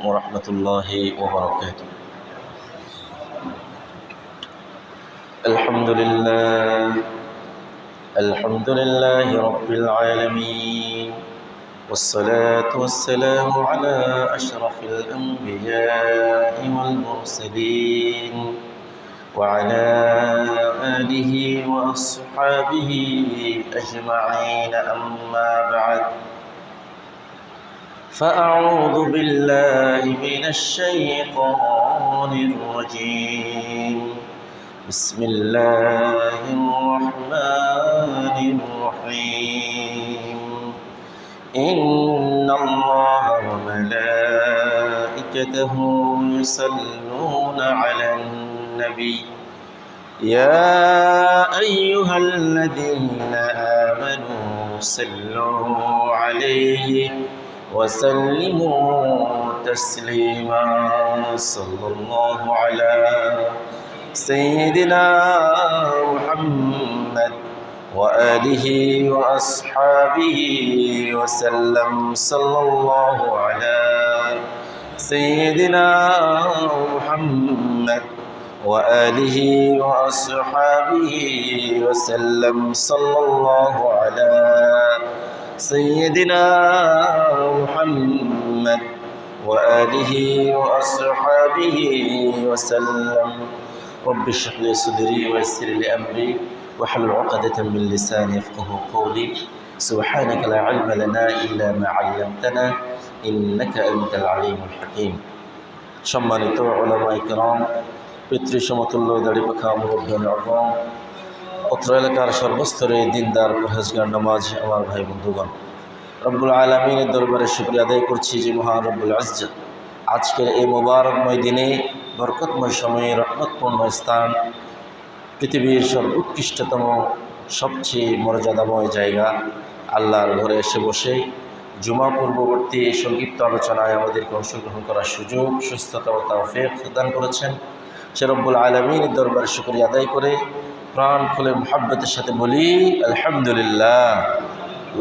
ورحمة الله وبركاته. الحمد لله رب العالمين، والصلاة والسلام على أشرف الأنبياء والمرسلين وعلى آله وأصحابه أجمعين، أما بعد، فأعوذ بالله من الشيطان الرجيم. بسم الله الرحمن الرحيم. إن الله وملائكته يصلون على النبي يا أيها الذين آمنوا صلوا عليه وسلموا تسليما. صلى الله على سيدنا محمد وآله وأصحابه وسلم. صلى الله على سيدنا محمد وآله وأصحابه وسلم. صلى الله على سيدنا محمد وآله وأصحابه وسلم. رب اشرح لي صدري ويسر لي أمري واحلل عقدة من لساني يفقهوا قولي. سبحانك لا علم لنا إلا ما علمتنا إنك أنت العليم الحكيم. সম্মানিত উলামায়ে কেরাম, পিতৃ সমতুল্য দাড়িপাখা মুরব্বিয়ানে আযম, অত্র এলাকার সর্বস্তরে দিনদার পরহেজগার নামাজ আমার ভাই বন্ধুগণ, রব্বুল আলামিনের দরবারে শুকরিয়া আদায় করছি যে মহান রব্বুল ইজ্জত আজকের এই মোবারকময় দিনে, বরকতময় সময়ে, রহমতপূর্ণ স্থান, পৃথিবীর সর্বোৎকৃষ্টতম সবচেয়ে মর্যাদাময় জায়গা আল্লাহর ঘরে এসে বসে জুমা পূর্ববর্তী এই সংক্ষিপ্ত আলোচনায় আমাদেরকে অংশগ্রহণ করার সুযোগ, সুস্থতা ও তাওফীক প্রদান করেছেন। সে রব্বুল আলামিনের দরবারে শুকরিয়া আদায় করে প্রাণ খুলে মুহাব্বতের সাথে বলি আলহামদুলিল্লাহ।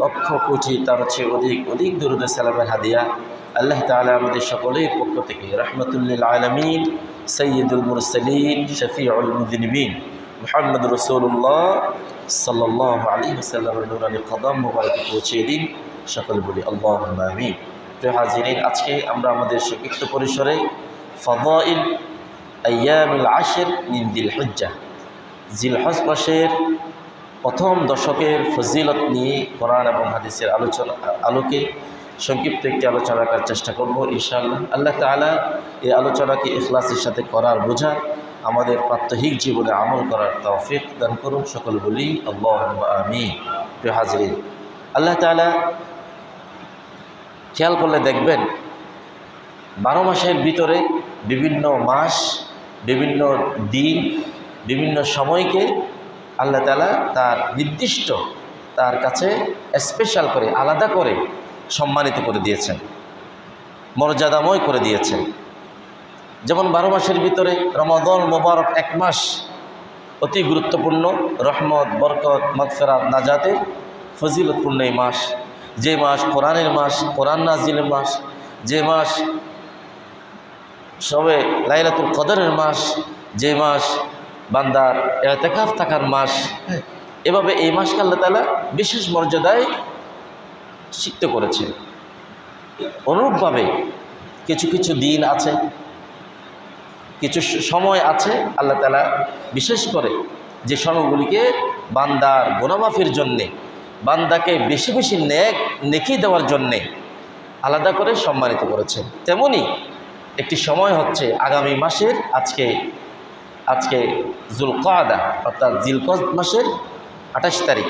লক্ষ কোটি তার চেয়ে অধিক দরুদ সালামের হাদিয়া আল্লাহ তাআলা আমাদের সকলের পক্ষ থেকে রাহমাতুল আলামিন, সাইয়্যিদুল মুরসালিন, শফিউল মুযনিবিন মুহাম্মদ রাসূলুল্লাহ সাল্লাল্লাহু আলাইহি ওয়াসাল্লামের নূরানি কদম মোবারকে পৌঁছে দিন। সকল বলি আল্লাহুম্মা আমিন। প্রিয় হাজিরিন, আজকে আমরা আমাদের সংক্ষিপ্ত পরিসরে ফাদাইল আইয়ামুল আশর মিন যিলহিজ্জাহ, যিলহজ মাসের প্রথম দশকের ফজিলত নিয়ে কোরআন এবং হাদিসের আলোকে সংক্ষিপ্ত একটি আলোচনা করার চেষ্টা করব ইনশাআল্লাহ। আল্লাহ তাআলা এই আলোচনাকে ইখলাসের সাথে করার বোঝা আমাদের প্রাত্যহিক জীবনে আমল করার তৌফিক দান করুন। সকল বলি আল্লাহুম্মা আমিন। প্রিয় হাজিরিন, আল্লাহ তাআলা খেয়াল করলে দেখবেন 12 মাসের ভিতরে বিভিন্ন মাস, বিভিন্ন দিন, বিভিন্ন সময়কে আল্লাহ তাআলা তার নির্দিষ্ট, তার কাছে স্পেশাল করে, আলাদা করে সম্মানিত করে দিয়েছেন, মর্যাদাময় করে দিয়েছেন। যেমন 12 মাসের ভিতরে রমাদান মোবারক এক মাস অতি গুরুত্বপূর্ণ, রহমত, বরকত, মাগফিরাত, নাজাতের ফজিলতপূর্ণ এই মাস। যে মাস কোরআনের মাস, কোরআন নাজিলের মাস, যে মাস সবে লাইলাতুল কদরের মাস, যে মাস বান্দার ইতিকাফ থাকার মাস। এভাবে এই মাসকে আল্লাহ তাআলা বিশেষ মর্যাদায় সিক্ত করেছে। অনুরূপভাবে কিছু কিছু দিন আছে, কিছু সময় আছে আল্লাহ তাআলা বিশেষ করে যে সময়গুলিকে বান্দার গুনাহ মাফের জন্যে, বান্দাকে বেশি বেশি নেকি দেওয়ার জন্যে আলাদা করে সম্মানিত করেছে। তেমনি একটি সময় হচ্ছে আগামী মাসের আজকে যুলকাদা অর্থাৎ জিলকদ মাসের 28 তারিখ,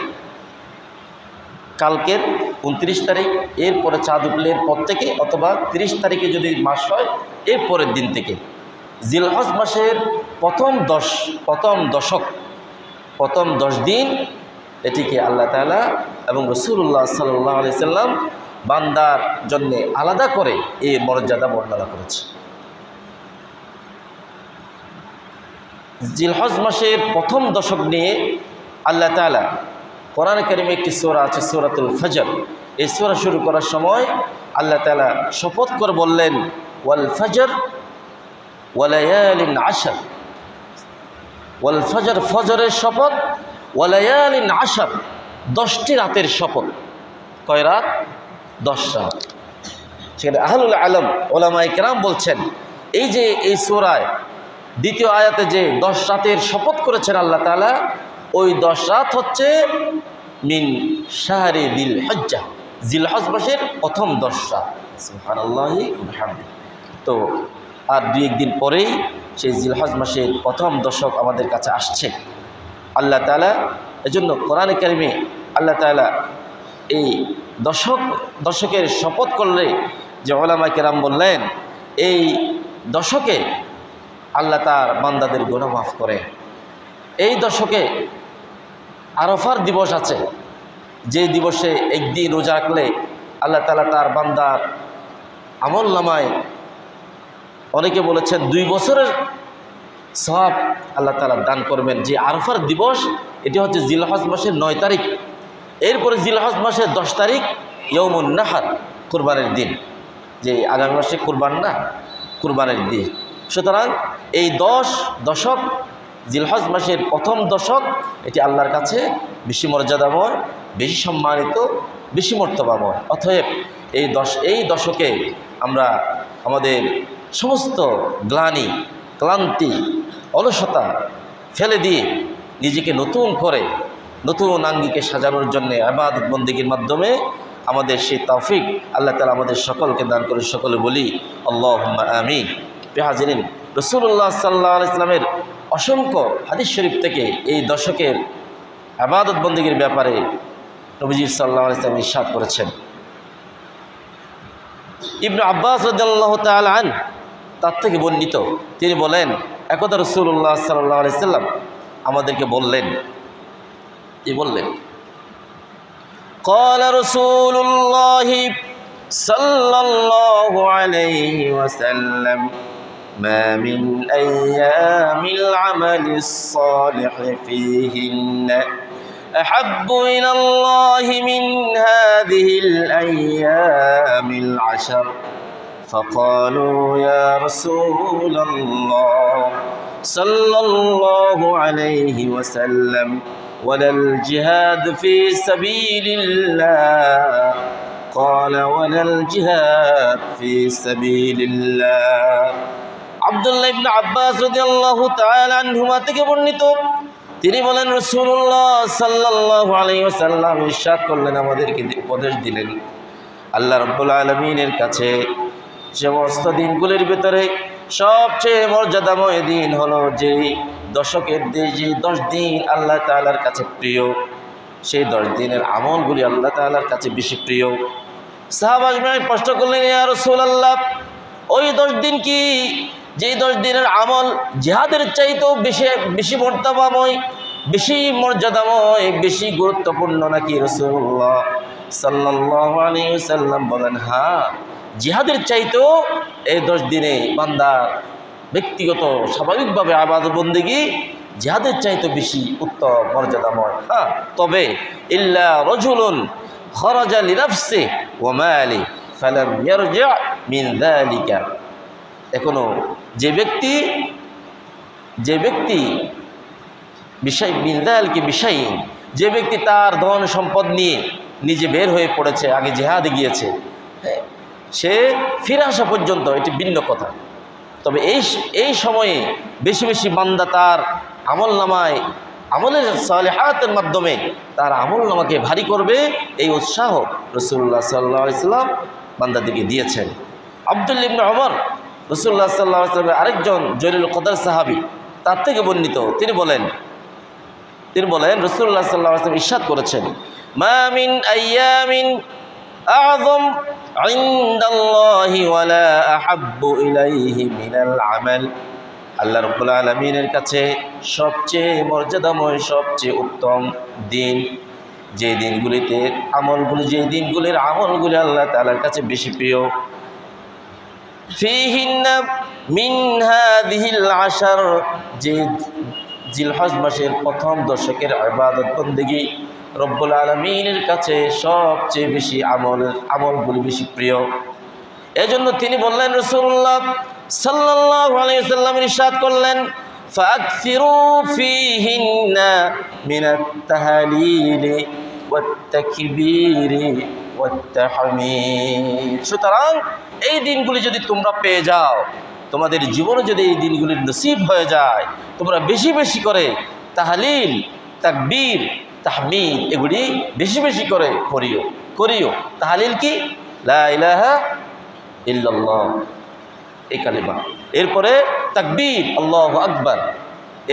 কালকের 29 তারিখ, এরপরে চাঁদ উঠলের পর থেকে অথবা 30 তারিখে যদি মাস হয় এর পরের দিন থেকে জিলহজ মাসের প্রথম 10 দিন এটিকে আল্লাহ তাআলা এবং রাসূলুল্লাহ সাল্লাল্লাহু আলাইহি সাল্লাম বান্দার জন্যে আলাদা করে এই মর্যাদা বর্ণনা করেছে। জিলহজ মাসের প্রথম দশক নিয়ে আল্লাহ তাআলা কোরআন কারিমে একটি সূরা আছে, সূরাতুল ফজর। এই সূরা শুরু করার সময় আল্লাহ তাআলা শপথ করে বললেন, ওয়াল ফজর ওয়া লায়ালিন আশর, ওয়াল ফজর, ফজরের শপথ, ওয়া লায়ালিন আশর, 10টি রাতের শপথ। কয় রাত? 10 রাত। সেখানে আহলুল আলম ওলামায়ে কেরাম বলছেন, এই যে এই সূরায় দ্বিতীয় আয়াতে যে 10 রাতের শপথ করেছেন আল্লাহ তাআলা, ওই 10 রাত হচ্ছে মিন শাহরি দিল হজ্জা, জিলহজ মাসের প্রথম 10 রাত। সুবহানাল্লাহি ওয়া বিহামদিহি। তো আর 2-1 দিন পরেই সেই জিলহজ মাসের প্রথম দশক আমাদের কাছে আসছে। আল্লাহ তাআলা এজন্য কোরআনে কারিমে আল্লাহ তাআলা এই দশকের শপথ করলে যে ওলামায়ে কেরাম বললেন, এই দশকে আল্লাহ তার বান্দাদের গুনাহ মাফ করে। এই দশকে আরাফার দিবস আছে, যে দিবসে একদিন রোজা রাখলে আল্লাহ তাআলা তার বান্দার আমল নামায়, অনেকে বলেছেন 2 বছরের সওয়াব আল্লাহ তাআলা দান করবেন। যে আরাফার দিবস, এটি হচ্ছে জিলহজ মাসের 9 তারিখ। এরপরে জিলহজ মাসের 10 তারিখ ইয়াউমুন নাহর, কুরবানের দিন, যে আগামী মাসে কুরবান না, কুরবানের দিন। সুতরাং এই দশক, জিলহজ মাসের প্রথম দশক, এটি আল্লাহর কাছে বেশি মর্যাদাময়, বেশি সম্মানিত, বেশি মর্তবাময়। অতএব এই দশকে আমরা আমাদের সমস্ত গ্লানি, ক্লান্তি, অলসতা ফেলে দিয়ে নিজেকে নতুন করে নতুন আঙ্গিকে সাজানোর জন্য ইবাদত বন্দেগীর মাধ্যমে আমাদের সেই তৌফিক আল্লাহ তাআলা আমাদের সকলকে দান করে। সকলে বলি আল্লাহুম্মা আমিন। হাজিরিন, রাসূলুল্লাহ সাল্লাল্লাহু আলাইহি ওয়াসাল্লামের অসংখ্য হাদিস শরীফ থেকে এই দশকের ইবাদত বন্দেগীর ব্যাপারে নবীজি সাল্লাল্লাহু আলাইহি ওয়াসাল্লাম ইরশাদ করেছেন। ইবনে আব্বাস রাদিয়াল্লাহু তাআলা আনহু তার থেকে বর্ণিত, তিনি বলেন, একদা রাসূলুল্লাহ সাল্লাল্লাহু আলাইহি ওয়াসাল্লাম আমাদেরকে বললেন, قال رسول الله صلى الله عليه وسلم ما من أيام العمل الصالح فيهن أحب إلى الله من هذه الأيام العشر فقالوا يا رسول الله صلى الله عليه وسلم ولا الجهاد في سبيل الله قال ولا الجهاد في سبيل الله। আব্দুল্লাহ ইবনে আব্বাস রাদিয়াল্লাহু তাআলা আনহুমা থেকে বর্ণিত, তিনি বলেন, রাসূলুল্লাহ সাল্লাল্লাহু আলাইহি ওয়াসাল্লাম ইরশাদ করলেন, আমাদেরকে উপদেশ দিলেন, আল্লাহ রাব্বুল আলামিনের কাছে সমস্ত দিনগুলির ভিতরে সবচেয়ে মর্যাদাময় দিন হলো যে দশকের যে 10 দিন আল্লাহ তাআলার কাছে প্রিয়, সেই 10 দিনের আমলগুলি আল্লাহ তাআলার কাছে বেশি প্রিয়। সাহাবাগণ প্রশ্ন করলেন, ইয়া রাসূলুল্লাহ, ওই 10 দিন কি, যে 10 দিনের আমল জিহাদের চাইতেও বেশি মর্যাদাময়, বেশি মর্যাদাময়, বেশি গুরুত্বপূর্ণ নাকি? রাসূলুল্লাহ সাল্লাল্লাহু আলাইহি ওয়াসাল্লাম বলেন, হ্যাঁ, জিহাদের চাইতেও এই 10 দিনে বান্দার ব্যক্তিগত স্বাভাবিকভাবে ইবাদত বন্দেগী জিহাদের চাইতে বেশি উত্তম মর্যাদাময়। হ্যাঁ, তবে ইল্লা রাজুলুন খারাজা লিনাফসিহি ওয়া মালি ফালাম ইয়ারজি' মিন যালিকা, এখনো যে ব্যক্তি বিষয় মিন যালিকা বিষয়, যে ব্যক্তি তার ধন সম্পদ নিয়ে নিজে বের হয়ে পড়েছে, আগে জিহাদে গিয়েছে, সে ফিরে আসা পর্যন্ত এটি ভিন্ন কথা। তবে এই সময়ে বেশি বেশি বান্দা তার আমলনামায় আমলের সালেহাতের মাধ্যমে তার আমলনামাকে ভারী করবে, এই উৎসাহ রাসূলুল্লাহ সাল্লাল্লাহু আলাইহি ওয়াসাল্লাম বান্দাদেরকে দিয়েছেন। আব্দুল্লাহ ইবনে ওমর রাসূলুল্লাহ সাল্লাল্লাহু আলাইহি ওয়াসাল্লামের আরেকজন জলিল কদর সাহাবী, তার থেকে বর্ণিত, তিনি বলেন রাসূলুল্লাহ সাল্লাল্লাহু আলাইহি ওয়াসাল্লাম ইরশাদ করেছেন, মা মিন আইয়ামিন আযম ইনদাল্লাহি ওয়ালা আহাব্বু ইলাইহি মিনাল আমাল, আল্লাহ রাব্বুল আলামিনের কাছে সবচেয়ে মর্যাদাময়, সবচেয়ে উত্তম দিন, যে দিনগুলির আমলগুলি আল্লাহ তাআলার কাছে বেশি প্রিয়, ফীহিন্না মিন হাযিহিল আশর, যে জিলহজ মাসের প্রথম দশকের ইবাদত বন্দেগী রব্বুল আলামিনের কাছে সবচেয়ে বেশি আমলগুলি বেশি প্রিয়। এজন্য তিনি বললেন, রাসূলুল্লাহ সাল্লাল্লাহু আলাইহি ওয়াসাল্লাম ইরশাদ করলেন, ফাকসিরু ফীহিন্না মিনাত তাহলিলি ওয়াত তাকবীরি ওয়াত তাহমীদ। সুতরাং এই দিনগুলি যদি তোমরা পেয়ে যাও, তোমাদের জীবনে যদি এই দিনগুলির নসিব হয়ে যায়, তোমরা বেশি বেশি করে তাহলিল, তাকবীর, তাহমিদ এগুলি বেশি বেশি করে করিও। তাহলিল কি? লা ইলাহা ইল্লাল্লাহ, এই কালিমা। এরপরে তাকবীর, আল্লাহু আকবার।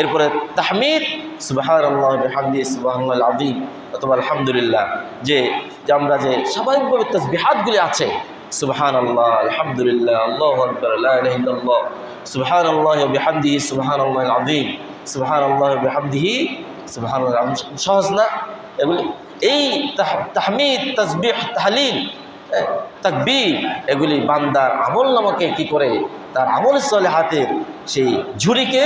এরপরে তাহমিদ, সুবহানাল্লাহি ওয়া বিহামদিহি সুবহানাল্লাহিল আযীম অথবা আলহামদুলিল্লাহ। যে আমরা যে স্বাভাবিকভাবে তাসবিহাতগুলি আছে, সুবহানাল্লাহ, আলহামদুলিল্লাহ, আল্লাহু আকবার, লা ইলাহা ইল্লাল্লাহ, সুবহানাল্লাহি ওয়া বিহামদিহি সুবহানাল্লাহিল আযীম, সুবহানাল্লাহি ওয়া বিহামদিহি সুবহানাল্লাহিল আযীম। সহজ না এগুলি? এই তাহমিদ, তাসবিহ, তাহলিল, তাকবীর এগুলি বান্দার আমল নামাকে কি করে, তার আমল সালেহাতের সেই ঝুড়িকে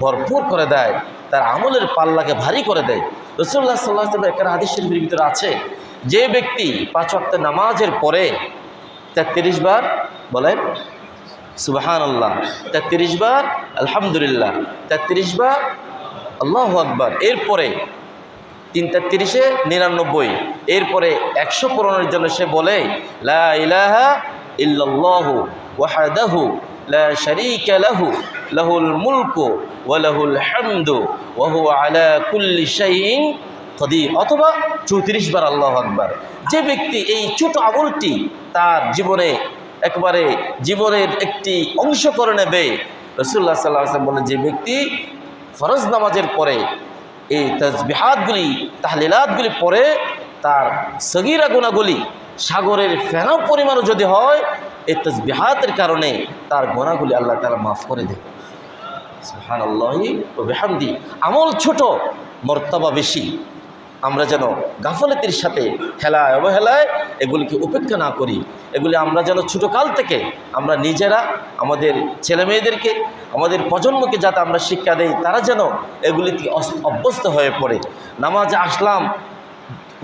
ভরপুর করে দেয়, তার আমলের পাল্লাকে ভারী করে দেয়। রাসূলুল্লাহ সাল্লাল্লাহু আলাইহি ওয়াসাল্লাম একটা হাদিস শরীফের ভিতরে আছে, যে ব্যক্তি 5 ওয়াক্ত নামাজের পরে 33 বার বলেন সুবহানাল্লাহ, 33 বার আলহামদুলিল্লাহ, 33 বার আল্লাহু আকবার, এরপরে 3-33-এ 99, এরপরে 100 পূরণের জন্য সে বলে লা ইলাহা ইল্লাল্লাহু ওয়াহদাহু লা শারীকা লাহু লাহুল মুলকু ওয়া লাহুল হামদু ওয়া হুয়া আলা কুল্লি শাইইন কাদির, অথবা 34 বার আল্লাহু আকবার। যে ব্যক্তি এই ছোট আমলটি তার জীবনে একবারে জীবনের একটি অংশ করে নেবে, রাসূলুল্লাহ সাল্লাল্লাহু আলাইহি ওয়াসাল্লাম বলেন, যে ব্যক্তি ফরজ নামাজের পরে এই তাসবিহাতগুলি, তাহলিলাতগুলি পরে, তার সগীরা গুনাহগুলি সাগরের ফেনা পরিমাণও যদি হয়, এই তাসবিহাতের কারণে তার গুনাহগুলি আল্লাহ তাআলা মাফ করে দেয়। সুবহানাল্লাহি ওয়া বিহামদিহি। আমল ছোট, মর্তবা বেশি। আমরা যেন গাফলতির সাথে হেলায় অবহেলায় এগুলিকে উপেক্ষা না করি। এগুলি আমরা যেন ছোটোকাল থেকে আমরা নিজেরা আমাদের ছেলেমেয়েদেরকে, আমাদের প্রজন্মকে যাতে আমরা শিক্ষা দেই, তারা যেন এগুলিতে অভ্যস্ত হয়ে পড়ে। নামাজে আসলাম,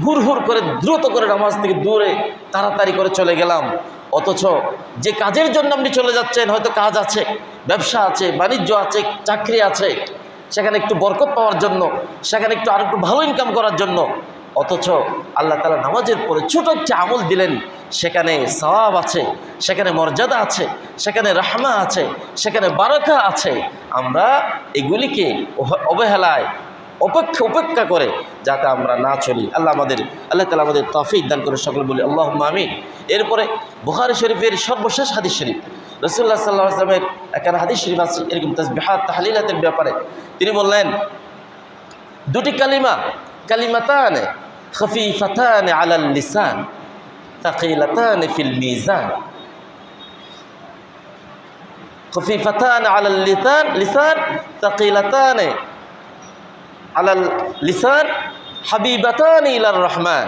হুর হুর করে দ্রুত করে নামাজ থেকে দূরে তাড়াতাড়ি করে চলে গেলাম, অথচ যে কাজের জন্য আপনি চলে যাচ্ছেন, হয়তো কাজ আছে, ব্যবসা আছে, বাণিজ্য আছে, চাকরি আছে, সেখানে একটু বরকত পাওয়ার জন্য, সেখানে একটু আর একটু ভালো ইনকাম করার জন্য, অথচ আল্লাহ তাআলা নামাজের পরে ছোট একটি আমল দিলেন, সেখানে সওয়াব আছে, সেখানে মর্যাদা আছে, সেখানে রাহমা আছে, সেখানে বারাকা আছে। আমরা এগুলিকে অবহেলায় উপেক্ষা করে যাতে আমরা না চলি। আল্লাহ তাআলা আমাদের তৌফিক দান করে, সকলে বলি আল্লাহুম্মা আমিন। এরপরে বুখারী শরীফের সর্বশেষ হাদিস শরীফ, রাসূলুল্লাহ সাল্লাল্লাহু আলাইহি ওয়াসাল্লামের একটা হাদিস শরীফ আছে এরকম তাসবিহাত তাহলিলাতের ব্যাপারে। তিনি বললেন, দুটি কালিমা, কালিমাতান খফিফাতান আলাল লিসান তাকিলাতান ফিল মিজান। খফিফাতান আলাল লিসান তাকিলাতান আলাল লিসান হাবিবাতান ইলার রহমান।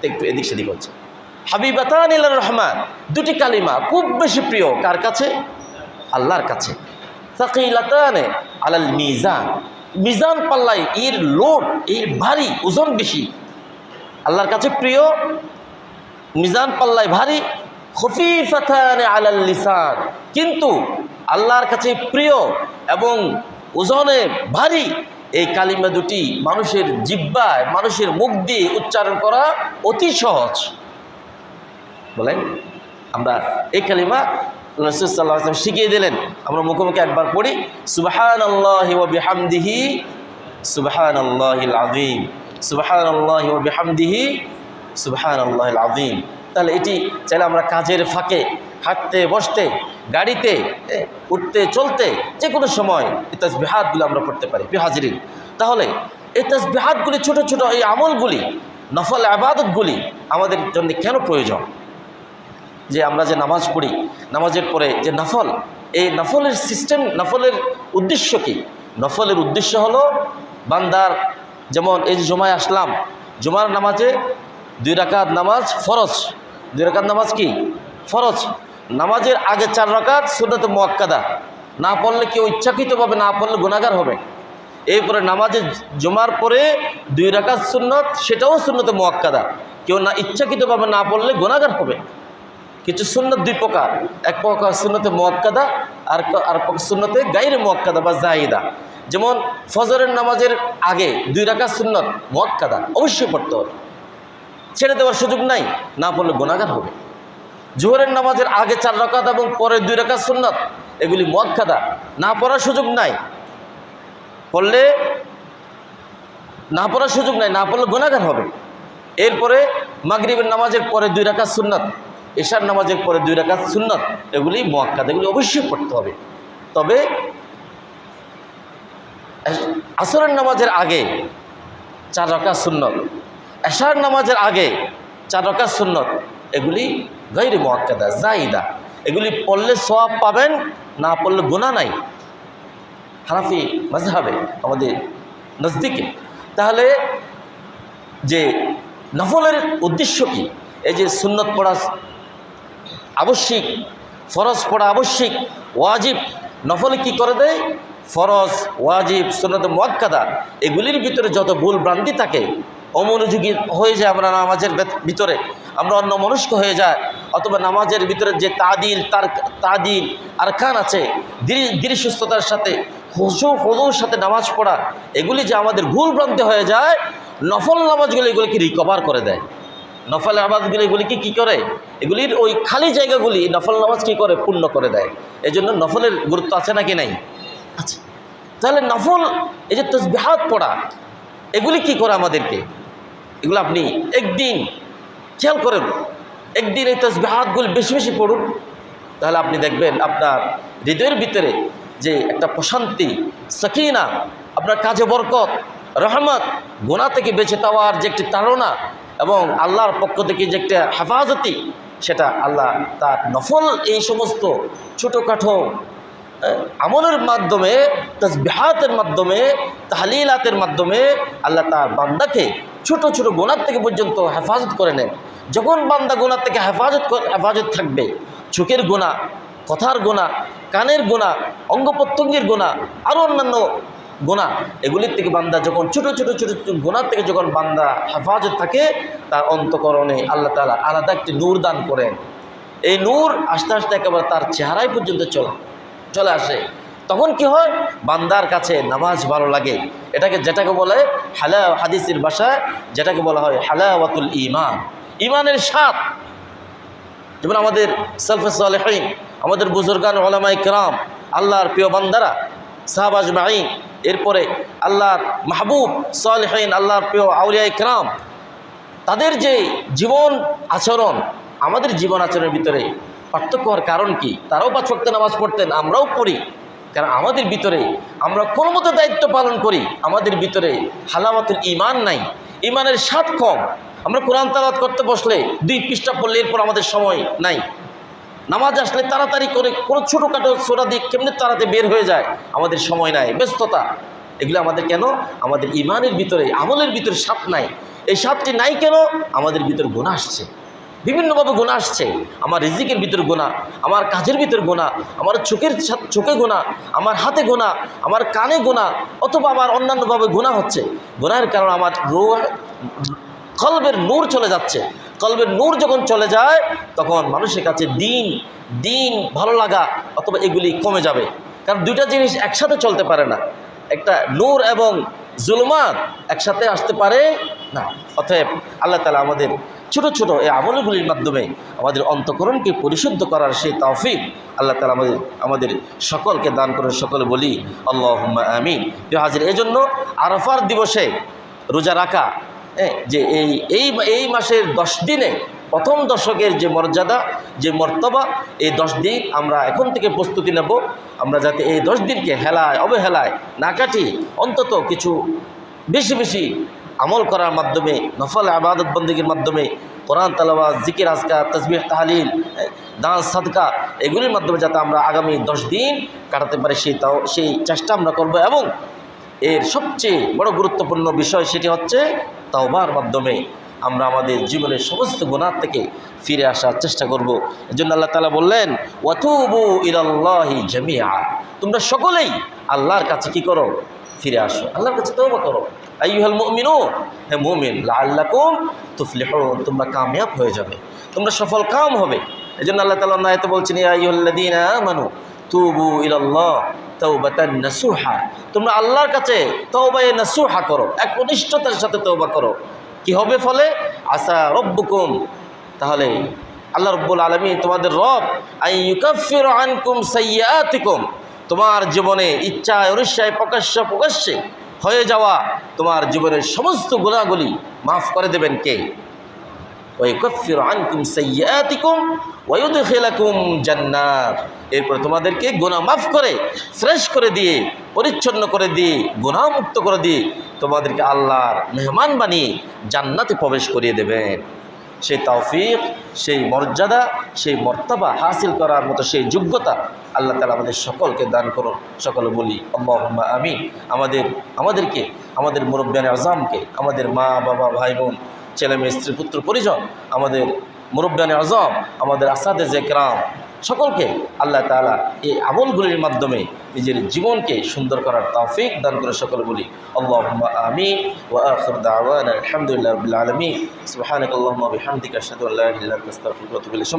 একটু এদিক সেদিক হচ্ছে। হাবিবাতান ইলার রহমান, দুটি কালিমা খুব বেশি প্রিয় কার কাছে? আল্লাহর কাছে। সাকিলাতান আলাল মিজান, মিজান পাল্লায় এর লোড, এর ভারী, ওজন বেশি, আল্লাহর কাছে প্রিয়, মিজান পাল্লায় ভারী। খফিফাতান আলাল লিসান, কিন্তু আল্লাহর কাছে প্রিয় এবং ওজনে ভারী এই কালিমা দুটি মানুষের জিহ্বায়, মানুষের মুখ দিয়ে উচ্চারণ করা অতি সহজ। বলেন, আমরা এই কালিমা রাসূল সাল্লাল্লাহু আলাইহি ওয়াসাল্লাম শিখিয়ে দিলেন। আমরা মুখোমুখি একবার পড়ি, সুবহানাল্লাহি ওয়া বিহামদিহি সুবহানাল্লাহিল আযীম, সুবহানাল্লাহি ওয়া বিহামদিহি সুবহানাল্লাহিল আযীম। তাহলে এটি চাইলে আমরা কাজের ফাঁকে, হাঁটতে বসতে, গাড়িতে উঠতে চলতে, যে কোনো সময় এই তাসবিহাতগুলো আমরা পড়তে পারি। প্রিয় হাজিরিন, তাহলে এই তাসবিহাতগুলি, ছোট ছোট এই আমলগুলি, নফল ইবাদতগুলি আমাদের জন্য কেন প্রয়োজন? যে আমরা যে নামাজ পড়ি, নামাজের পরে যে নফল, এই নফলের সিস্টেম, নফলের উদ্দেশ্য কি? নফলের উদ্দেশ্য হলো বান্দার, যেমন এই যে জুমায় আসলাম, জুমার নামাজে 2 রাকাত নামাজ ফরজ। 2 রাকাত নামাজ কি? ফরজ। নামাজের আগে 4 রাকাত সুন্নাতে মুআক্কাদা, না পড়লে কেউ ইচ্ছাকৃতভাবে না পড়লে গুনাহগার হবে। এরপরে নামাজে জুমার পরে 2 রাকাত সুন্নত, সেটাও সুন্নতে মুআক্কাদা, কেউ না ইচ্ছাকৃতভাবে না পড়লে গুনাহগার হবে। কিছু সুন্নত দুই প্রকার, এক প্রকার সুন্নতে মুআক্কাদা আর সুন্নতে গায়রে মুআক্কাদা বা জায়েদা। যেমন ফজরের নামাজের আগে 2 রাকাত সুন্নত মুআক্কাদা অবশ্যই পড়তে হবে, ছেড়ে দেওয়ার সুযোগ নাই, না পড়লে গুনাহগার হবে। জোহরের নামাজের আগে 4 রাকাত এবং পরে 2 রাকাত সুন্নত এগুলি মুআক্কাদা, না পড়ার সুযোগ নাই, পড়লে না পড়ার সুযোগ নাই, না পড়লে গুনাহগার হবে। এরপরে মাগরিবের নামাজের পরে 2 রাকাত সুন্নত, এশার নামাজের পরে 2 রাকাত সুন্নত এগুলি মুআক্কাদা, এগুলি অবশ্যই পড়তে হবে। তবে আসরের নামাজের আগে 4 রাকাত সুন্নত, এশার নামাজের আগে 4 রাকাত সুন্নত এগুলি গায়রে মুআক্কাদা জায়েদা, এগুলি পড়লে সওয়াব পাবেন, না পড়লে গুনাহ নাই হানাফি মাযহাবে আমাদের নজদিকে। তাহলে যে নফলের উদ্দেশ্য কি? এই যে সুন্নত পড়া আবশ্যিক, ফরজ পড়া আবশ্যিক, ওয়াজিব, নফলে কি করে দেয়? ফরজ, ওয়াজিব, সুন্নত মুআক্কাদা এগুলির ভিতরে যত ভুল ভ্রান্তি থাকে, অমনোযোগী হয়ে যায় আমরা নামাজের ভিতরে, আমরা অন্যমনস্ক হয়ে যায়, অথবা নামাজের ভিতরে যে তাদিল আরকান আছে, ধীর সুস্থতার সাথে খুশুর সাথে নামাজ পড়া, এগুলি যে আমাদের ভুল ভ্রান্তি হয়ে যায়, নফল নামাজগুলো এগুলিকে রিকভার করে দেয়। নফল আবাদগুলি এগুলিকে কী করে? এগুলির ওই খালি জায়গাগুলি নফল নামাজ কী করে? পূর্ণ করে দেয়। এই জন্য নফলের গুরুত্ব আছে নাকি নাই? আচ্ছা, তাহলে নফল এই যে তাসবিহাত পড়া এগুলি কি করে আমাদেরকে? এগুলো আপনি একদিন খেয়াল করেন, একদিন এই তাসবিহাতগুলি বেশি বেশি পড়ুন, তাহলে আপনি দেখবেন আপনার হৃদয়ের ভিতরে যে একটা প্রশান্তি, সাকিনা, আপনার কাজে বরকত, রহমত, গুনাহ থেকে বেঁচে যাওয়ার যে একটি তাড়না এবং আল্লাহর পক্ষ থেকে যে একটা হেফাজতি, সেটা আল্লাহ তার নফল এই সমস্ত ছোটোখাটো আমলের মাধ্যমে, তাসবিহাতের মাধ্যমে, তাহলিলাতের মাধ্যমে আল্লাহ তার বান্দাকে ছোট ছোট গুনাহ থেকে পর্যন্ত হেফাজত করে নেন। যখন বান্দা গুনাহ থেকে হেফাজত থাকবে, চোখের গুনাহ, কথার গুনাহ, কানের গুনাহ, অঙ্গ প্রত্যঙ্গের গুনাহ, আরও অন্যান্য গুনাহ, এগুলির থেকে বান্দা যখন ছোট ছোট ছোট ছোট গুনাহ থেকে যখন বান্দা হেফাজত থাকে, তার অন্তঃকরণে আল্লাহ তাআলা আলাদা একটি নূর দান করেন। এই নূর আস্তে আস্তে একেবারে তার চেহারায় পর্যন্ত চলে আসে। তখন কি হয়? বান্দার কাছে নামাজ ভালো লাগে। যেটাকে বলে হাদিসের ভাষায় যেটাকে বলা হয় হালাওয়াতুল ঈমান, ঈমানের স্বাদ। যেমন আমাদের সালফে সালেহিন, আমাদের বুজুর্গান উলামায়ে কেরাম, আল্লাহর প্রিয় বান্দারা, সাহাবা আজমাইন, এরপরে আল্লাহর মাহবুব সালেহিন, আল্লাহর প্রিয় আউলিয়ায়ে কেরাম, তাদের যে জীবন আচরণ আমাদের জীবন আচরণের ভিতরে পার্থক্য হওয়ার কারণ কি? তারাও 5 ওয়াক্ত নামাজ পড়তেন, আমরাও পড়ি, কারণ আমাদের ভিতরে আমরা কোনো মতো দায়িত্ব পালন করি, আমাদের ভিতরে হালাওয়াতুল ঈমান নাই, ঈমানের স্বাদ কম। আমরা কোরআন তেলাওয়াত করতে বসলে 2 পৃষ্ঠা পড়লে এরপর আমাদের সময় নাই। নামাজ আসলে তাড়াতাড়ি করে কোনো ছোটোখাটো সূরা দিয়ে কেমনে তাড়াতাড়ি বের হয়ে যায়, আমাদের সময় নাই, ব্যস্ততা। এগুলো আমাদের কেন? আমাদের ঈমানের ভিতরে, আমলের ভিতরে স্বাদ নাই। এই স্বাদটি নাই কেন? আমাদের ভিতরে গুনাহ আসছে, বিভিন্নভাবে গুনাহ আসছে। আমার রিজিকের ভিতর গুনাহ, আমার কাজের ভিতর গুনাহ, আমার চোখে গুনাহ, আমার হাতে গুনাহ, আমার কানে গুনাহ, অথবা আমার অন্যান্যভাবে গুনাহ হচ্ছে। গুনাহের কারণে আমার কলবের নূর চলে যাচ্ছে। কলবের নূর যখন চলে যায়, তখন মানুষের কাছে দিন ভালো লাগা অথবা এগুলি কমে যাবে। কারণ 2টা জিনিস একসাথে চলতে পারে না, একটা নূর এবং জুলমাত একসাথে আসতে পারে না। অতএব আল্লাহ তাআলা আমাদের ছোট ছোট এই আমলগুলির মাধ্যমে আমাদের অন্তঃকরণকে পরিশুদ্ধ করার সেই তৌফিক আল্লাহ তাআলা আমাদের সকলকে দান করেন। সকলে বলি আল্লাহুম্মা আমিন। হাজির, এই জন্য আরাফার দিবসে রোজা রাখা, যে এই মাসের 10 দিনে প্রথম দশকের যে মর্যাদা, যে মর্তবা, এই 10 দিন আমরা এখন থেকে প্রস্তুতি নেব, আমরা যাতে এই 10 দিনকে হেলায় অবহেলায় না কাটি, অন্তত কিছু বেশি বেশি আমল করার মাধ্যমে, নফল ইবাদত বন্দেগীর মাধ্যমে, কোরআন তেলাওয়াত, জিকির, আজকার, তাসবিহ, তাহলিল, দান, সাদকা, এগুলির মাধ্যমে যাতে আমরা আগামী 10 দিন কাটাতে পারি, সেই চেষ্টা আমরা করব। এবং এর সবচেয়ে বড় গুরুত্বপূর্ণ বিষয় সেটি হচ্ছে তাওবার মাধ্যমে আমরা আমাদের জীবনের সমস্ত গুনাহ থেকে ফিরে আসার চেষ্টা করব। এজন্য আল্লাহ তাআলা বললেন, ওয়াতুবু ইলাল্লাহি জামিআ, তোমরা সকলেই আল্লাহর কাছে কি করো? ফিরে আসো, আল্লাহর কাছে তওবা করো। আইয়ুহাল মুমিনুন, হে মুমিন, লাআল্লাকুম তুফলিহুন, তোমরা কামিয়াব হয়ে যাবে, তোমরা সফল কাম হবে। এই জন্য আল্লাহ তাআলা আয়াতে বলছেন, ইয়া আইয়ুহাল্লাযীনা আমানু তুবু ইলাল্লাহ তাওবাতান নাসুহা, তোমরা আল্লাহর কাছে তওবায়ে নাসুহা করো, একনিষ্ঠতার সাথে তওবা করো। কি হবে ফলে? আসা রব্বুকুম, তাহলে আল্লাহ রব্বুল আলামিন তোমাদের রব আইয়ুকাফিরু আনকুম সাইয়্যাতিকুম, তোমার জীবনে ইচ্ছায় অনিচ্ছায় প্রকাশ্যে হয়ে যাওয়া তোমার জীবনের সমস্ত গুনাহগুলি মাফ করে দেবেন কে? ওয়াইকাফিরু আনকুম সাইয়্যাতিকুম ওয়া ইউদখিলুকুম জান্নাত, এরপর তোমাদেরকে গুনাহ মাফ করে ফ্রেশ করে দিয়ে পরিচ্ছন্ন করে দিয়ে গুনাহ মুক্ত করে দিয়ে তোমাদেরকে আল্লাহর মেহমান বানিয়ে জান্নাতে প্রবেশ করিয়ে দেবেন। সেই তৌফিক, সেই মর্যাদা, সেই মর্তবা হাসিল করার মতো সেই যোগ্যতা আল্লাহ তাআলা আমাদের সকলকে দান করুন। সকলে বলি আল্লাহুম্মা আমিন। আমাদেরকে, আমাদের মুরব্বিয়ানে আযমকে, আমাদের মা বাবা ভাই বোন ছেলে মেয়ে স্ত্রী পুত্র পরিজন, আমাদের মুরব্বিয়ানে আযম, আমাদের আসাদেজে কেরাম সকলকে আল্লাহ তাআলা এই আমলগুলির মাধ্যমে নিজের জীবনকে সুন্দর করার তৌফিক দান করে। সকলে বলি আল্লাহুম্মা আমিন। ওয়া আখির দাওয়ানা আলহামদুলিল্লাহি রাব্বিল আলামিন। সুবহানাকাল্লাহুম্মা ওয়া বিহামদিকা আশহাদু আল্লা ইলাহা ইল্লা আনতা আস্তাগফিরুকা ওয়া আতুবু ইলাইক।